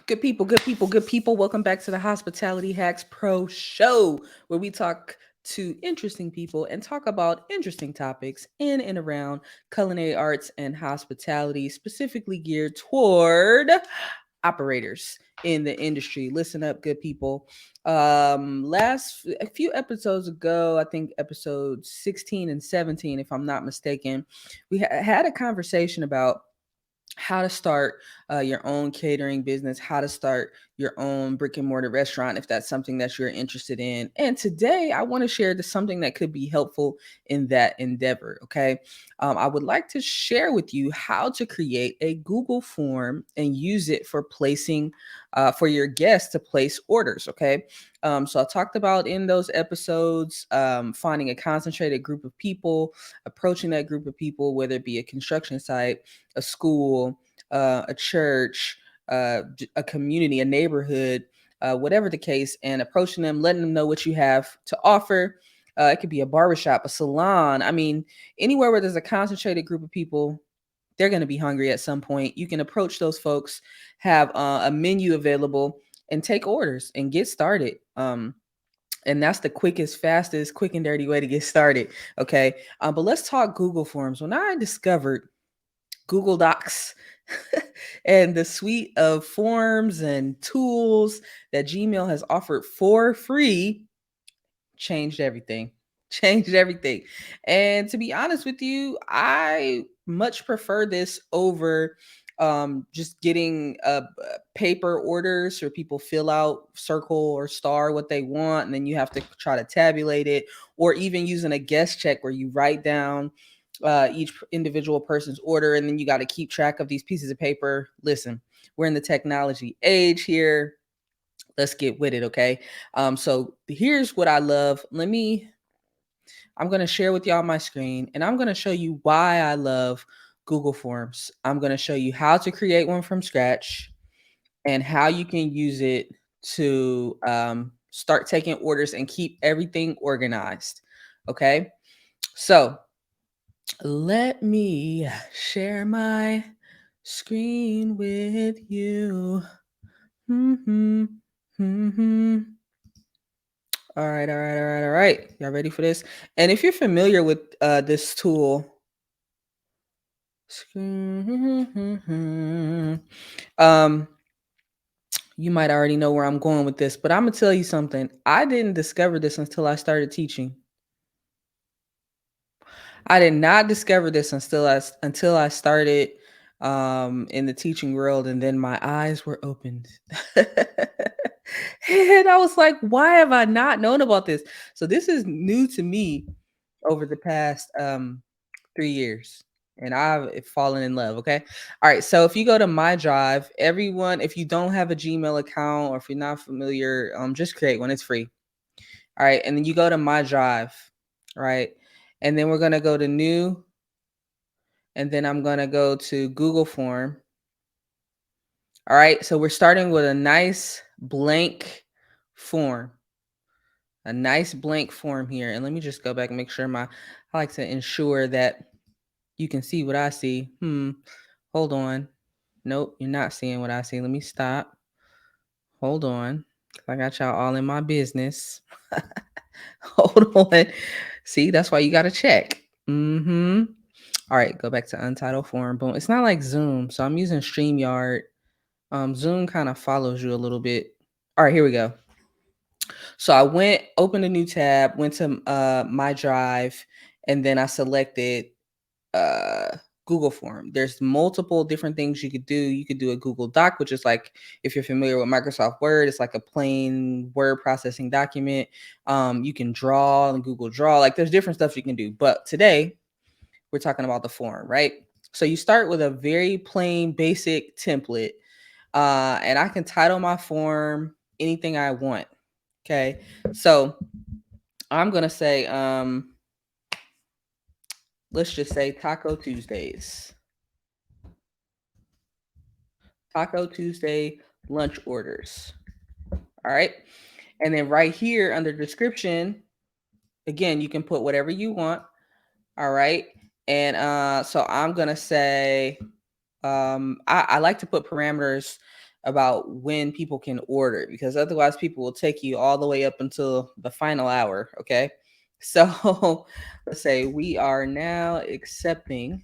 Good people, good people, good people. Welcome back to the Hospitality Hacks Pro Show, where we talk to interesting people and talk about interesting topics in and around culinary arts and hospitality, specifically geared toward operators in the industry. Listen up, good people. Last a few episodes ago, I think episode 16 and 17, if I'm not mistaken, we had a conversation about how to start your own catering business, how to start your own brick and mortar restaurant if that's something that you're interested in. And today I want to share something that could be helpful in that endeavor. Okay. I would like to share with you how to create a Google form and use it for placing, for your guests to place orders. Okay. So I talked about in those episodes finding a concentrated group of people, approaching that group of people, whether it be a construction site, a school, a church, a community, a neighborhood, whatever the case, and approaching them, letting them know what you have to offer. It could be a barbershop, a salon. I mean, anywhere where there's a concentrated group of people, they're going to be hungry at some point. You can approach those folks, have a menu available, and take orders and get started. And that's the quickest, fastest, quick and dirty way to get started. Okay. But let's talk Google Forms. When I discovered Google Docs and the suite of forms and tools that Gmail has offered for free, changed everything. Changed everything. And to be honest with you, I much prefer this over just getting paper orders where people fill out circle or star what they want and then you have to try to tabulate it, or even using a guest check where you write down each individual person's order and then you got to keep track of these pieces of paper. Listen, we're in the technology age here. Let's get with it. Okay. So here's what I love. I'm going to share with y'all my screen and I'm going to show you why I love Google Forms. I'm going to show you how to create one from scratch and how you can use it to start taking orders and keep everything organized. Okay. So let me share my screen with you. Hmm. Hmm. All right, all right, all right, all right. Y'all ready for this? And if you're familiar with this tool, um, you might already know where I'm going with this, but I'm gonna tell you something. I didn't discover this until I started teaching. I did not discover this until I started in the teaching world, and then my eyes were opened. And I was like, why have I not known about this? So this is new to me over the past 3 years. And I've fallen in love. Okay. All right. So if you go to my drive, everyone, if you don't have a Gmail account or if you're not familiar, just create one. It's free. All right. And then you go to my drive. Right. And then we're gonna go to new, and then I'm gonna go to Google Form. All right. So we're starting with a nice blank form. A nice blank form here. And let me just go back and make sure I like to ensure that you can see what I see. Hold on. Nope, you're not seeing what I see. Let me stop. Hold on. 'Cause I got y'all all in my business. Hold on. See, that's why you gotta check. Mm-hmm. All right, go back to untitled form. Boom. It's not like Zoom, so I'm using StreamYard. Zoom kind of follows you a little bit. All right, here we go. So I opened a new tab, went to my drive, and then I selected uh Google form. There's multiple different things you could do. You could do a Google Doc, which is like, if you're familiar with Microsoft Word, it's like a plain word processing document. You can draw in Google Draw. Like there's different stuff you can do. But today we're talking about the form, right? So you start with a very plain basic template. And I can title my form anything I want. Okay. So I'm gonna say let's just say Taco Tuesdays. Taco Tuesday lunch orders. All right. And then right here under description, again, you can put whatever you want. All right. And so I'm going to say I like to put parameters about when people can order because otherwise people will take you all the way up until the final hour. Okay. So let's say we are now accepting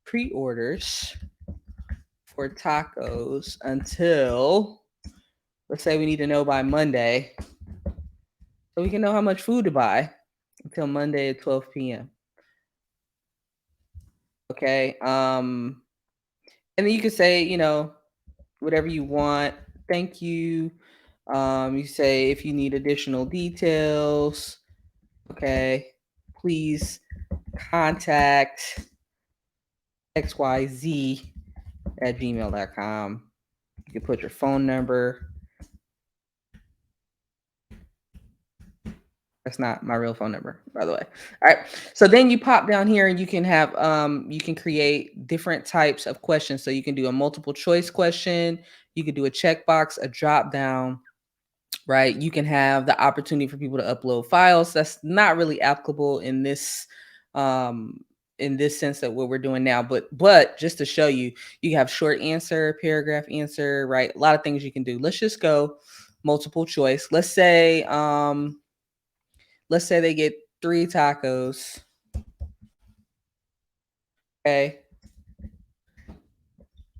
pre-orders for tacos until, let's say we need to know by Monday so we can know how much food to buy until Monday at 12 p.m. Okay. And then you could say, whatever you want. Thank you. You say if you need additional details, okay, please contact xyz@gmail.com. You can put your phone number. That's not my real phone number, by the way. All right. So then you pop down here and you can have you can create different types of questions. So you can do a multiple choice question, you could do a checkbox, a drop down, right? You can have the opportunity for people to upload files. That's not really applicable um in this sense that what we're doing now, but just to show you, you have short answer, paragraph answer, right? A lot of things you can do. Let's just go multiple choice. Let's say they get 3 tacos. Okay.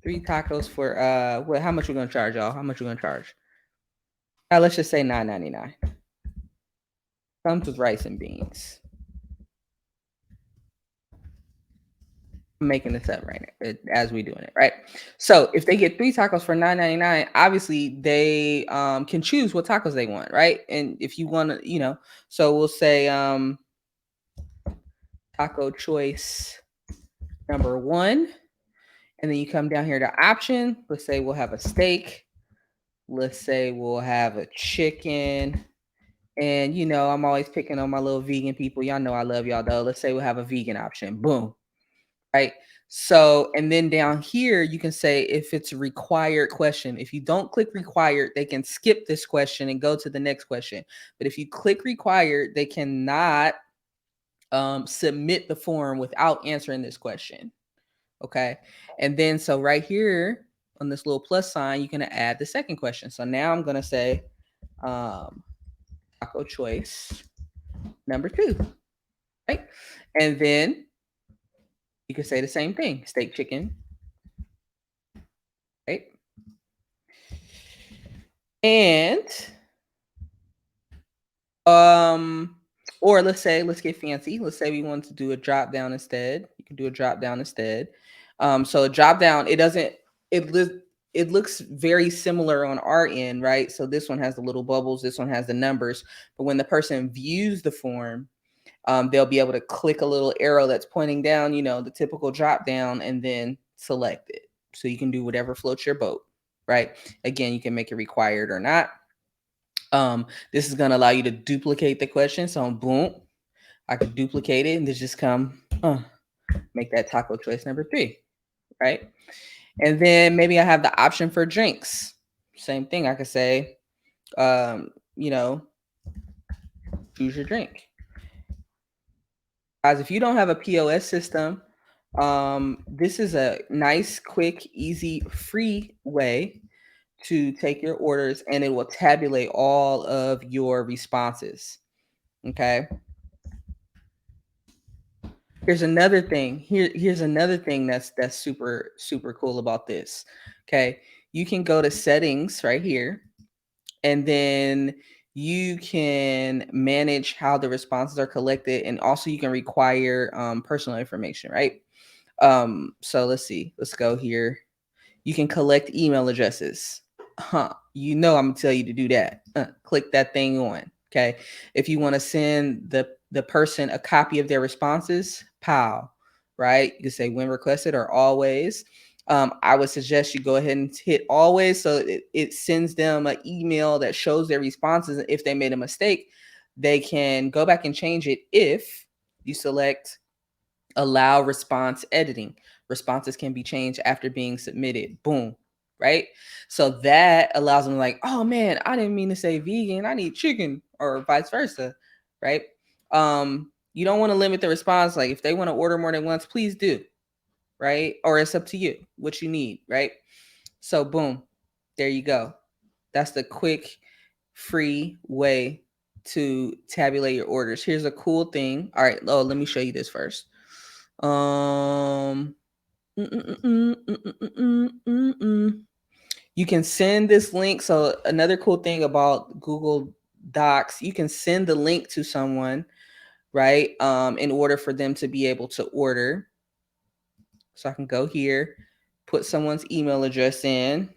3 tacos for what, how much we're gonna charge, y'all? How much we're gonna charge? Let's just say $9.99. Comes with rice and beans. I'm making this up right now as we doing it, right? So if they get 3 tacos for $9.99, obviously they can choose what tacos they want, right? And if you want to, so we'll say taco choice number 1, and then you come down here to option. Let's say we'll have a steak. Let's say we'll have a chicken. And I'm always picking on my little vegan people. Y'all know I love y'all though. Let's say we'll have a vegan option. Boom. Right. So, and then down here, you can say if it's a required question. If you don't click required, they can skip this question and go to the next question. But if you click required, they cannot submit the form without answering this question. Okay. And then, so right here on this little plus sign, you can add the second question. So now I'm going to say taco choice number 2. Right. And then you can say the same thing, steak, chicken. Right. And or let's get fancy. Let's say we want to do a drop down instead. You can do a drop down instead. So a drop down, it li- it looks very similar on our end, right? So this one has the little bubbles, this one has the numbers. But when the person views the form, they'll be able to click a little arrow that's pointing down, the typical drop down, and then select it. So you can do whatever floats your boat, right? Again, you can make it required or not. This is going to allow you to duplicate the question. So boom, I could duplicate it and just come make that taco choice number 3, right? And then maybe I have the option for drinks. Same thing. I could say, um, you know, choose your drink. Guys, if you don't have a POS system, this is a nice, quick, easy, free way to take your orders, and it will tabulate all of your responses. Okay. Here's another thing. Here's another thing that's super super cool about this. Okay. You can go to settings right here, and then you can manage how the responses are collected, and also you can require personal information, right? So let's see. Let's go here. You can collect email addresses. I'm gonna tell you to do that. Click that thing on. Okay. If you want to send the person a copy of their responses, pow, right? You can say when requested or always. I would suggest you go ahead and hit always, so it sends them an email that shows their responses. If they made a mistake, they can go back and change it if you select allow response editing. Responses can be changed after being submitted. Boom. Right. So that allows them, like, oh man, I didn't mean to say vegan. I need chicken, or vice versa. Right. You don't want to limit the response. Like if they want to order more than once, please do. right? Or it's up to you what you need, right? So boom, there you go. That's the quick, free way to tabulate your orders. Here's a cool thing. All right, let me show you this first. Um, You can send this link. So another cool thing about Google Docs, you can send the link to someone, right? In order for them to be able to order. So I can go here, put someone's email address in,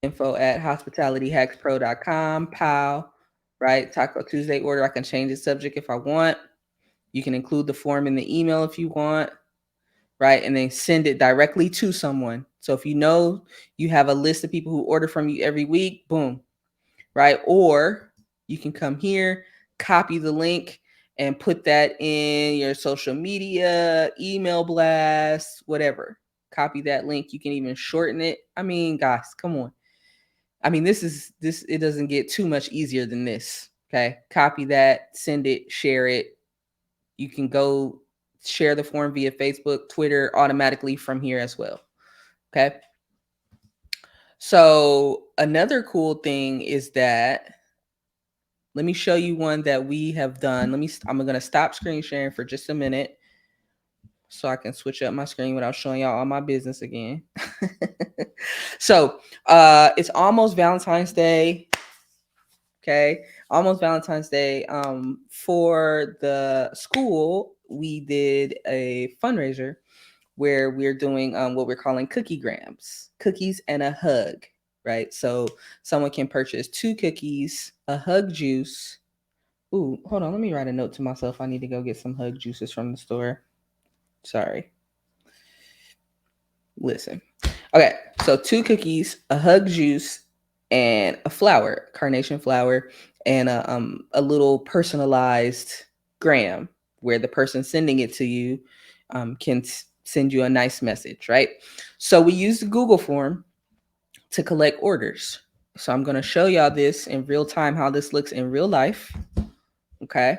info@hospitalityhackspro.com, pow, right? Taco Tuesday order. I can change the subject if I want. You can include the form in the email if you want, right? And then send it directly to someone. So if you know you have a list of people who order from you every week, boom, right? Or you can come here, copy the link, and put that in your social media, email blast, whatever. Copy that link. You can even shorten it. I mean, guys, come on. I mean, this it doesn't get too much easier than this. Okay. Copy that, send it, share it. You can go share the form via Facebook, Twitter automatically from here as well. Okay. So another cool thing is that, let me show you one that we have done. I'm going to stop screen sharing for just a minute so I can switch up my screen without showing y'all all my business again. So it's almost Valentine's Day. Okay. Almost Valentine's Day. For the school, we did a fundraiser where we're doing what we're calling cookie grams, cookies and a hug, right? So someone can purchase 2 cookies, a hug juice. Ooh, hold on. Let me write a note to myself. I need to go get some hug juices from the store. Sorry. Listen. Okay, so 2 cookies, a hug juice, and a flower, carnation flower, and a little personalized gram where the person sending it to you can send you a nice message, right? So we use the Google form to collect orders. So I'm going to show y'all this in real time, how this looks in real life. Okay.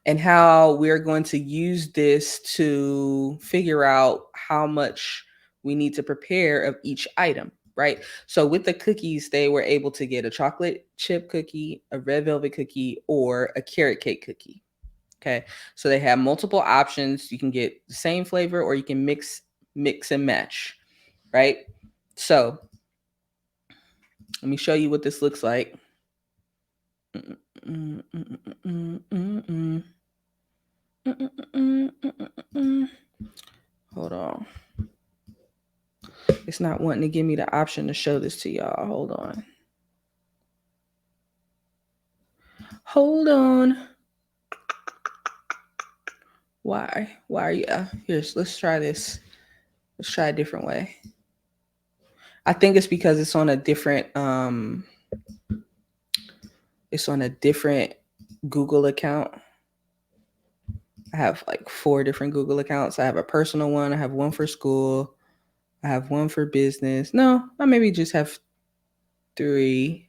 And how we're going to use this to figure out how much we need to prepare of each item, right? So with the cookies, they were able to get a chocolate chip cookie, a red velvet cookie, or a carrot cake cookie. Okay. So they have multiple options. You can get the same flavor or you can mix and match, right? So let me show you what this looks like. Hold on. It's not wanting to give me the option to show this to y'all. Hold on. Hold on. Why? Why are you? Let's try this. Let's try a different way. I think it's because it's on a different Google account. I have like 4 different Google accounts. I have a personal one. I have one for school. I have one for business. No, I maybe just have 3.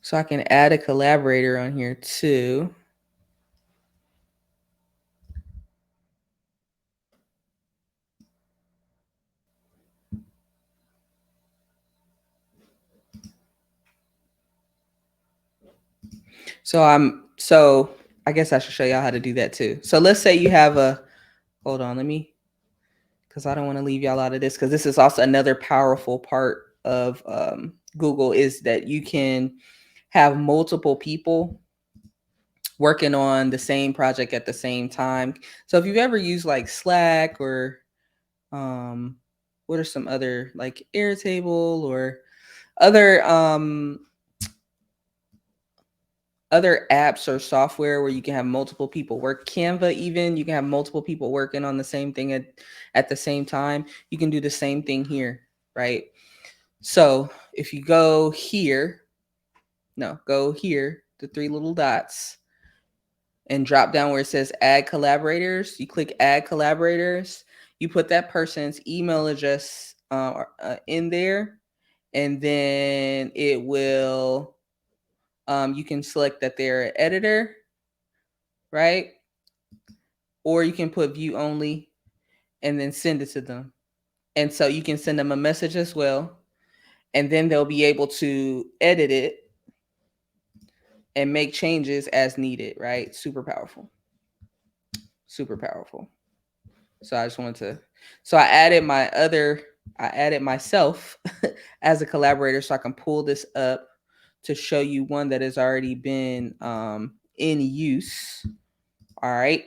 So I can add a collaborator on here too. So I guess I should show y'all how to do that too. So let's say you have hold on, because I don't want to leave y'all out of this, because this is also another powerful part of Google, is that you can have multiple people working on the same project at the same time. So if you've ever used like Slack or what are some other, like Airtable or other apps or software where you can have multiple people work, Canva even, you can have multiple people working on the same thing at the same time. You can do the same thing here, right? So if you go here, the 3 little dots, and drop down where it says add collaborators, you click add collaborators, you put that person's email address in there, and then it will, you can select that they're an editor, right? Or you can put view only and then send it to them. And so you can send them a message as well. And then they'll be able to edit it and make changes as needed, right? Super powerful. Super powerful. So I just wanted to, so I added myself as a collaborator so I can pull this up to show you one that has already been in use. All right.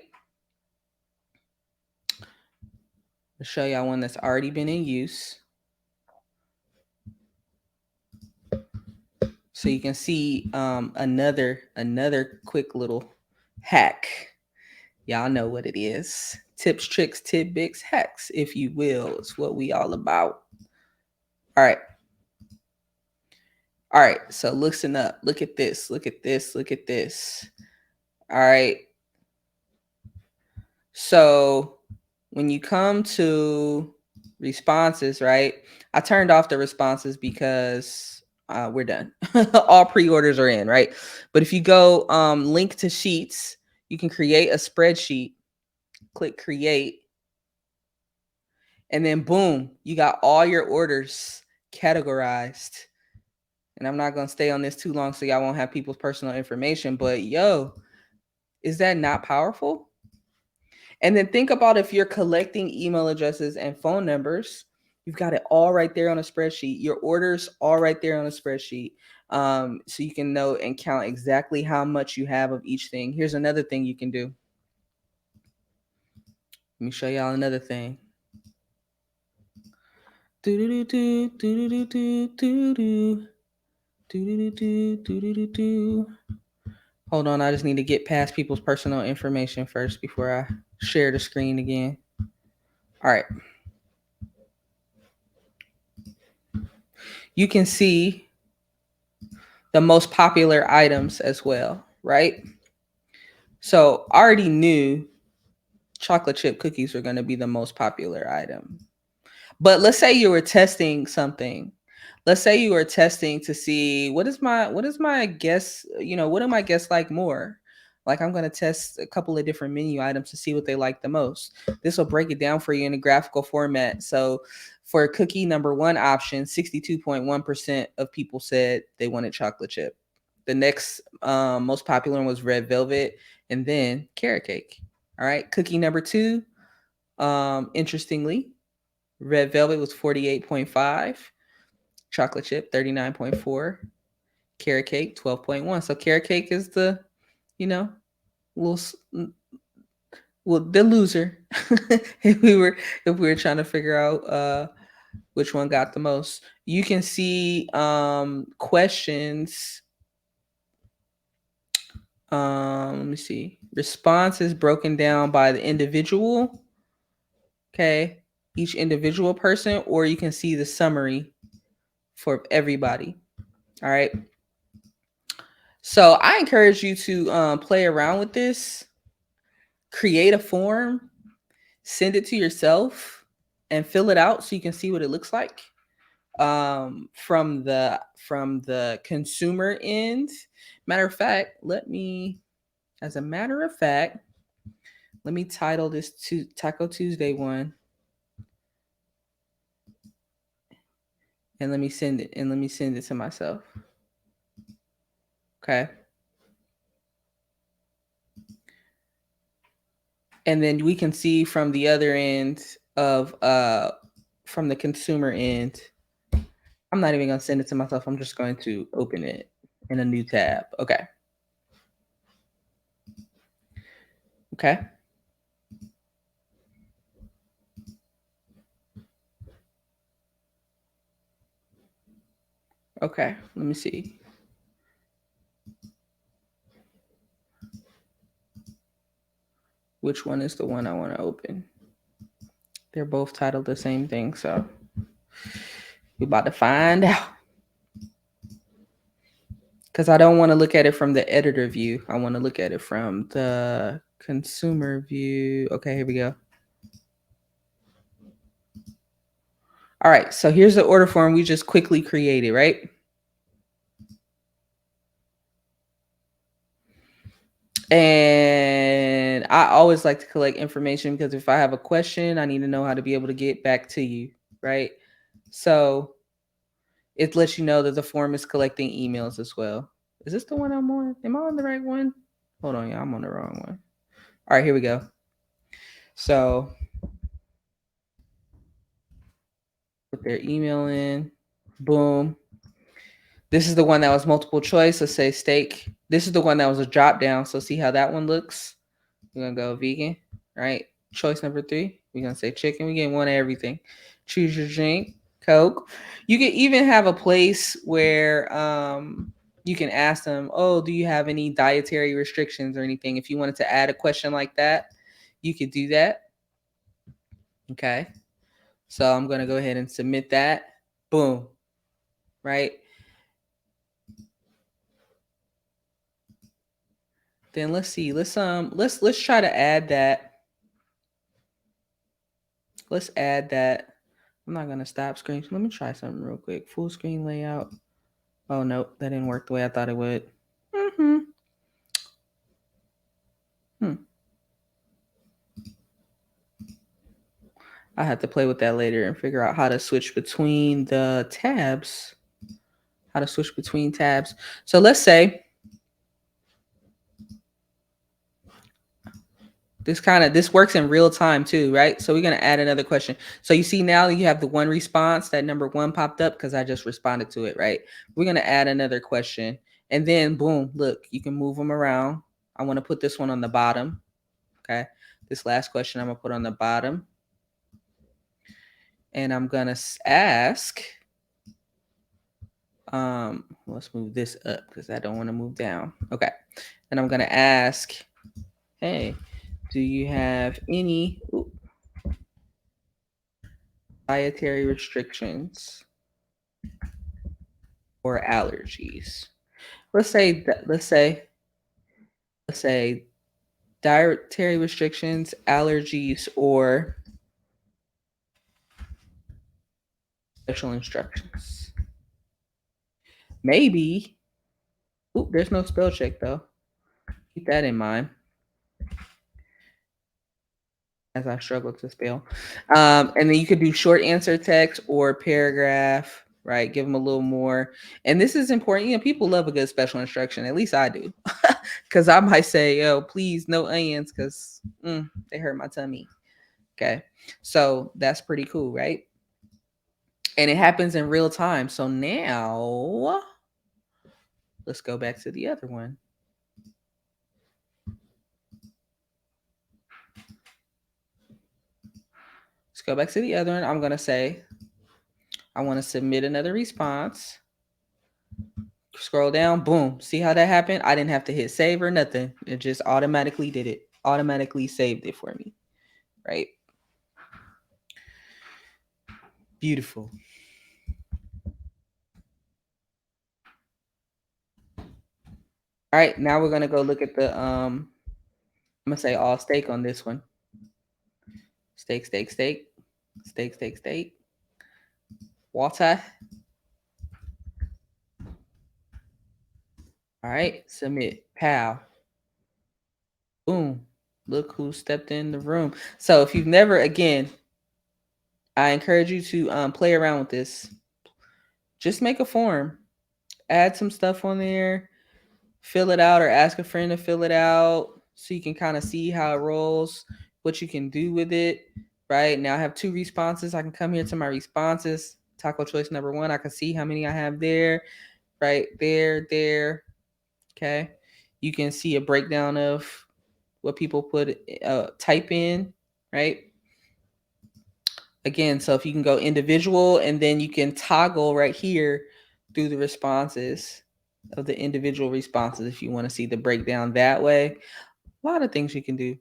I'll show y'all one that's already been in use. So you can see another quick little hack. Y'all know what it is. Tips, tricks, tidbits, hacks, if you will. It's what we all about. All right. All right. So listen up. Look at this. Look at this. Look at this. All right. So when you come to responses, right? I turned off the responses because we're done. All pre-orders are in, right? But if you go link to sheets, you can create a spreadsheet. Click create. And then boom, you got all your orders categorized. And I'm not going to stay on this too long so y'all won't have people's personal information. But yo, is that not powerful? And then think about if you're collecting email addresses and phone numbers, you've got it all right there on a spreadsheet. Your orders all right there on a spreadsheet. So you can know and count exactly how much you have of each thing. Here's another thing you can do. Let me show y'all another thing. Hold on, I just need to get past people's personal information first before I share the screen again. All right. You can see the most popular items as well, right? So I already knew chocolate chip cookies were going to be the most popular item. But let's say you were testing something. Let's say you were testing to see what is my guest, what do my guests like more? Like I'm going to test a couple of different menu items to see what they like the most. This will break it down for you in a graphical format. So for cookie number 1 option, 62.1% of people said they wanted chocolate chip. The next most popular one was red velvet and then carrot cake. All right. Cookie number 2, interestingly, red velvet was 48.5, chocolate chip 39.4, carrot cake 12.1. So carrot cake is the, little the loser if we were trying to figure out which one got the most. You can see questions. Let me see. Responses broken down by the individual. Okay. Each individual person, or you can see the summary for everybody. All right. So I encourage you to play around with this, create a form, send it to yourself, and fill it out so you can see what it looks like from the consumer end. Matter of fact, let me title this to Taco Tuesday one, and let me send it to myself. Okay. And then we can see from the other end of from the consumer end. I'm not even going to send it to myself. I'm just going to open it in a new tab. Okay. Okay. Okay. Let me see. Which one is the one I want to open? They're both titled the same thing, so we're about to find out. Because I don't want to look at it from the editor view. I want to look at it from the consumer view. Okay, here we go. All right, so here's the order form we just quickly created, right? And I always like to collect information because if I have a question, I need to know how to be able to get back to you, right? So it lets you know that the form is collecting emails as well. Is this the one I'm on? Am I on the right one? Hold on, yeah, I'm on the wrong one. All right, here we go. So put their email in. Boom. This is the one that was multiple choice. Let's say steak. This is the one that was a drop down. So see how that one looks. We're gonna go vegan, right? Choice number 3. We're gonna say chicken. We get one of everything. Choose your drink, Coke. You can even have a place where you can ask them, oh, do you have any dietary restrictions or anything? If you wanted to add a question like that, you could do that. Okay. So I'm gonna go ahead and submit that. Boom. Right. Then let's see. Let's try to add that. Let's add that. I'm not gonna stop screen. Let me try something real quick. Full screen layout. Oh nope, that didn't work the way I thought it would. Hmm. I have to play with that later and figure out how to switch between the tabs. How to switch between tabs. So let's say this works in real time too, right? So we're gonna add another question. So you see now you have the one response, that number 1 popped up because I just responded to it, right? We're gonna add another question, and then boom, look, you can move them around. I want to put this one on the bottom. Okay, this last question I'm gonna put on the bottom, and I'm gonna ask. Let's move this up because I don't want to move down. Okay, and I'm gonna ask, hey, do you have any dietary restrictions or allergies? Let's say dietary restrictions, allergies, or special instructions. Maybe. Oop, there's no spell check though. Keep that in mind as I struggle to spell. And then you could do short answer text or paragraph, right? Give them a little more. And this is important. You know, people love a good special instruction. At least I do. Because I might say, yo, please, no onions, because they hurt my tummy. Okay. So that's pretty cool, right? And it happens in real time. So now let's go back to the other one. Let's go back to the other one. I'm going to say, I want to submit another response. Scroll down, boom. See how that happened? I didn't have to hit save or nothing. It just automatically did it. Automatically saved it for me. Right? Beautiful. All right, now we're gonna go look at the I'm gonna say all steak on this one. Steak, steak, steak, steak, steak, steak. Water. All right, submit. Pow. Boom. Look who stepped in the room. So if you've never, again, I encourage you to play around with this. Just make a form, add some stuff on there, fill it out, or ask a friend to fill it out so you can kind of see how it rolls, what you can do with it. Right now, I have 2 responses. I can come here to my responses. Taco choice number 1. I can see how many I have there. Right there, there. Okay. You can see a breakdown of what people put type in, right? Again, so if you can go individual and then you can toggle right here through the responses of the individual responses if you want to see the breakdown that way. A lot of things you can do.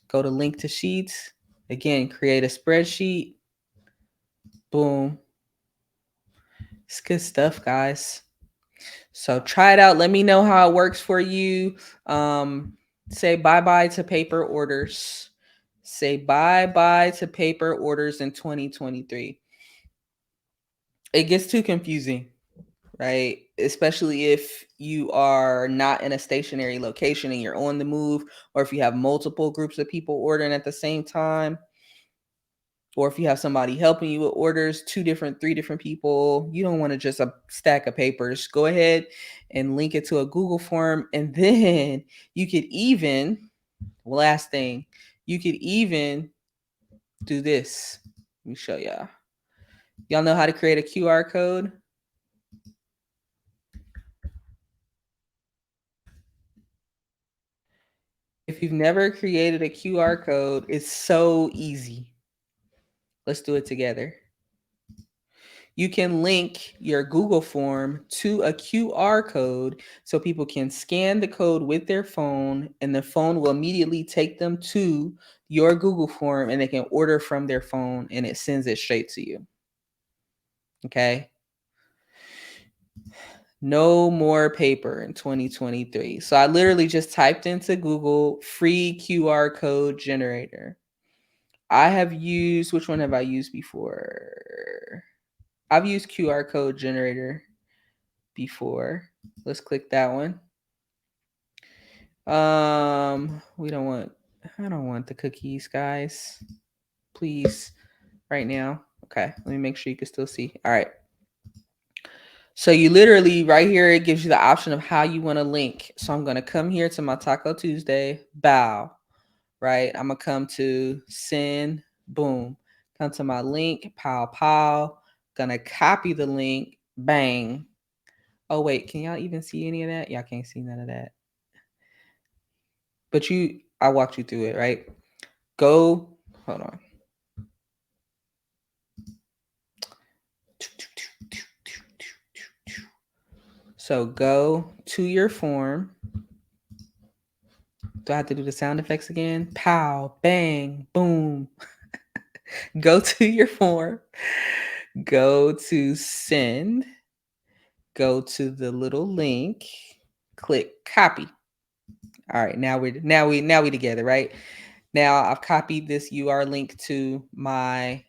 Go to link to sheets. Again, create a spreadsheet. Boom. It's good stuff, guys. So try it out. Let me know how it works for you. Say bye-bye to paper orders. Say bye-bye to paper orders in 2023. It gets too confusing, right? Especially if you are not in a stationary location and you're on the move, or if you have multiple groups of people ordering at the same time, or if you have somebody helping you with orders, three different people. You don't want to just a stack of papers. Go ahead and link it to a Google form. And then you could even, last thing, you could even do this. Let me show y'all. Y'all know how to create a QR code? If you've never created a QR code, it's so easy. Let's do it together. You can link your Google form to a QR code so people can scan the code with their phone, and the phone will immediately take them to your Google form and they can order from their phone and it sends it straight to you. Okay. No more paper in 2023. So I literally just typed into Google free QR code generator. I have used, which one have I used before? I've used QR code generator before. Let's click that one. We don't want, I don't want the cookies, guys. Please, right now. Okay, let me make sure you can still see. All right. So you literally right here, it gives you the option of how you want to link. So I'm going to come here to my Taco Tuesday, bow, right? I'm going to come to send, boom. Come to my link, pow, pow. Going to copy the link, bang. Oh, wait, can y'all even see any of that? Y'all can't see none of that. But I walked you through it, right? Go, hold on. So go to your form. Do I have to do the sound effects again? Pow, bang, boom. Go to your form. Go to send. Go to the little link. Click copy. All right, now we together, right? Now I've copied this UR link to my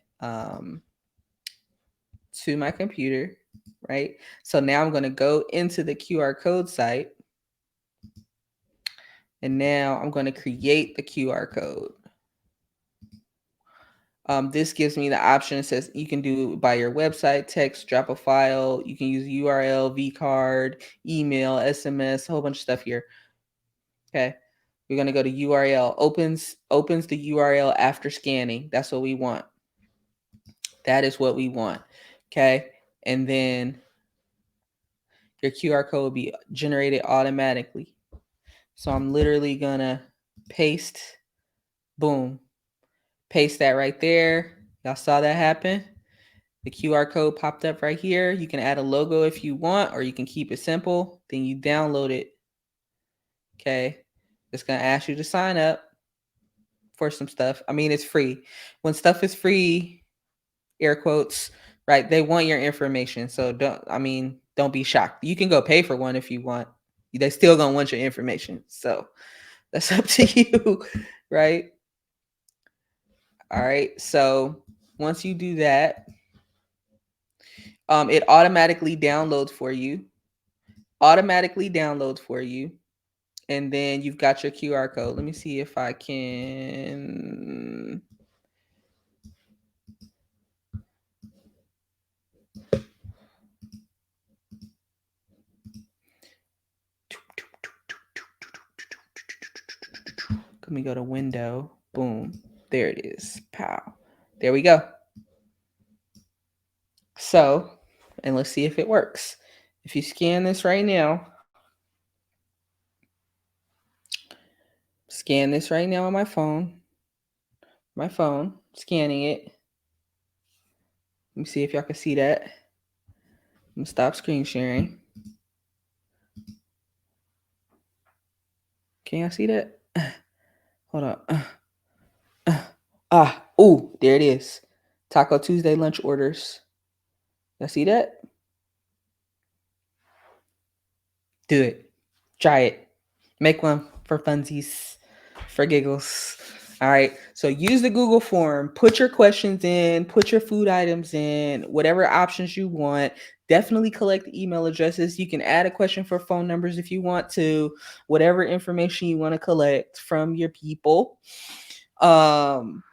computer, right? So now I'm going to go into the QR code site. And now I'm going to create the QR code. This gives me the option. It says you can do it by your website, text, drop a file. You can use URL, vCard, email, SMS, a whole bunch of stuff here. Okay. We're going to go to URL. Opens the URL after scanning. That's what we want. That is what we want. Okay. And then your QR code will be generated automatically. So I'm literally going to paste, boom, paste that right there. Y'all saw that happen? The QR code popped up right here. You can add a logo if you want, or you can keep it simple. Then you download it. Okay. It's going to ask you to sign up for some stuff. I mean, it's free. When stuff is free, air quotes, right? They want your information. So don't be shocked. You can go pay for one if you want. They still going to want your information. So that's up to you, right? All right. So once you do that, it automatically downloads for you. And then you've got your QR code. Let me see if I can. Let me go to window. Boom. There it is. Pow. There we go. So, and let's see if it works. If you scan this right now, on my phone. Scanning it. Let me see if y'all can see that. I'm gonna stop screen sharing. Can y'all see that? Hold on. There it is. Taco Tuesday lunch orders. Y'all see that? Do it. Try it. Make one for funsies, for giggles. All right. So use the Google form, put your questions in, put your food items in, whatever options you want. Definitely collect email addresses. You can add a question for phone numbers if you want to, whatever information you want to collect from your people. Um,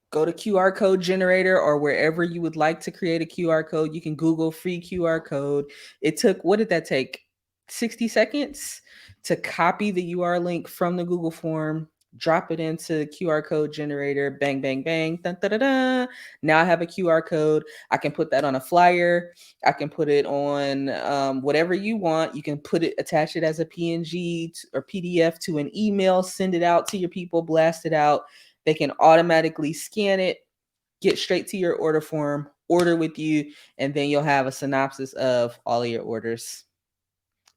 Go to QR code generator or wherever you would like to create a QR code. You can Google free QR code. It took, what did that take? 60 seconds to copy the UR link from the Google form, drop it into QR code generator, bang, bang, bang, dun, da, da, da. Now I have a QR code. I can put that on a flyer. I can put it on whatever you want. You can put it, attach it as a PNG or PDF to an email, send it out to your people, blast it out. They can automatically scan it, get straight to your order form, order with you, and then you'll have a synopsis of all of your orders.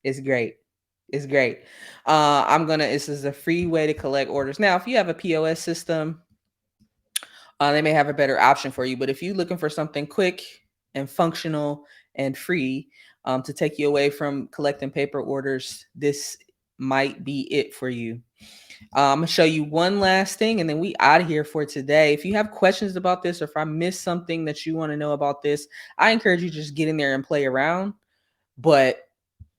It's great. It's great. This is a free way to collect orders. Now, if you have a POS system, they may have a better option for you. But if you're looking for something quick and functional and free to take you away from collecting paper orders, this might be it for you. I'm gonna show you one last thing and then we out of here for today. If you have questions about this or if I missed something that you want to know about this, I encourage you to just get in there and play around. But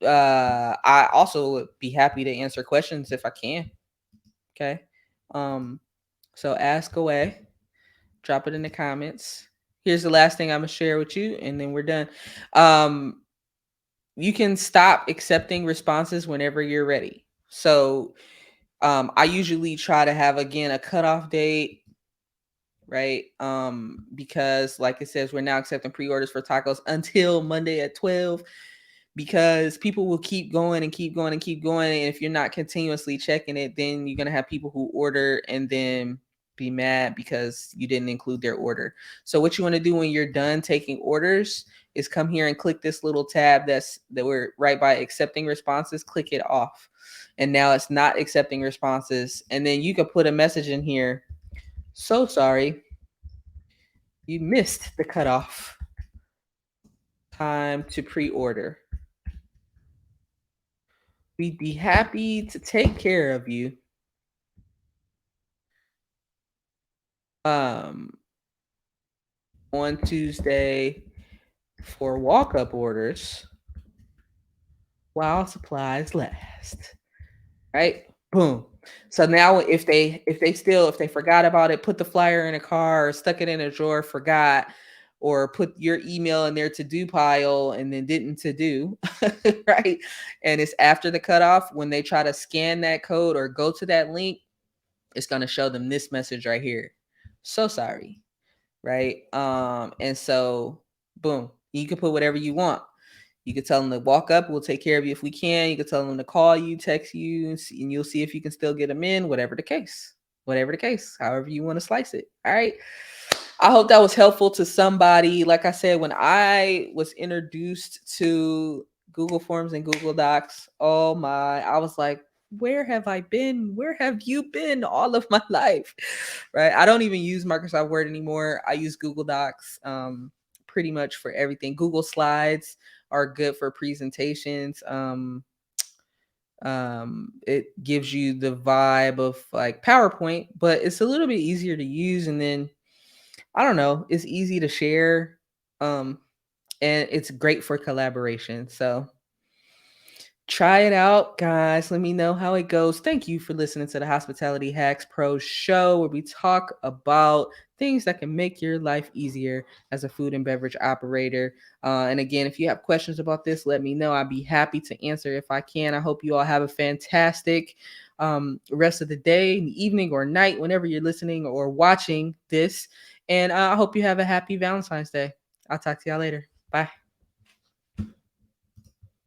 I also would be happy to answer questions if I can. Okay. So ask away, drop it in the comments. Here's the last thing I'm gonna share with you, and then we're done. You can stop accepting responses whenever you're ready. So I usually try to have again a cutoff date, right? Because like it says, we're now accepting pre-orders for tacos until Monday at 12, because people will keep going and keep going and keep going. And if you're not continuously checking it, then you're gonna have people who order and then be mad because you didn't include their order. So what you want to do when you're done taking orders is come here and click this little tab that we're right by accepting responses, click it off. And now it's not accepting responses. And then you can put a message in here. So sorry, you missed the cutoff time to pre-order. We'd be happy to take care of you. Um, on Tuesday for walk-up orders while supplies last. Right? Boom. So now if they forgot about it, put the flyer in a car or stuck it in a drawer, forgot, or put your email in their to-do pile and then didn't to do, right? And it's after the cutoff, when they try to scan that code or go to that link, it's going to show them this message right here. So sorry, right? And so boom, you can put whatever you want. You could tell them to walk up. We'll take care of you if we can. You could tell them to call you, text you, and you'll see if you can still get them in, whatever the case. Whatever the case, however you want to slice it. All right. I hope that was helpful to somebody. Like I said, when I was introduced to Google Forms and Google Docs, oh my, I was like, where have I been? Where have you been all of my life? Right. I don't even use Microsoft Word anymore. I use Google Docs pretty much for everything. Google Slides are good for presentations. It gives you the vibe of like PowerPoint, but it's a little bit easier to use. And then I don't know, it's easy to share. Um, and it's great for collaboration. So try it out, guys. Let me know how it goes. Thank you for listening to the Hospitality Hacks Pro show, where we talk about things that can make your life easier as a food and beverage operator. And again, if you have questions about this, let me know. I'd be happy to answer if I can. I hope you all have a fantastic rest of the day, evening, or night, whenever you're listening or watching this. And I hope you have a happy Valentine's Day. I'll talk to y'all later. Bye.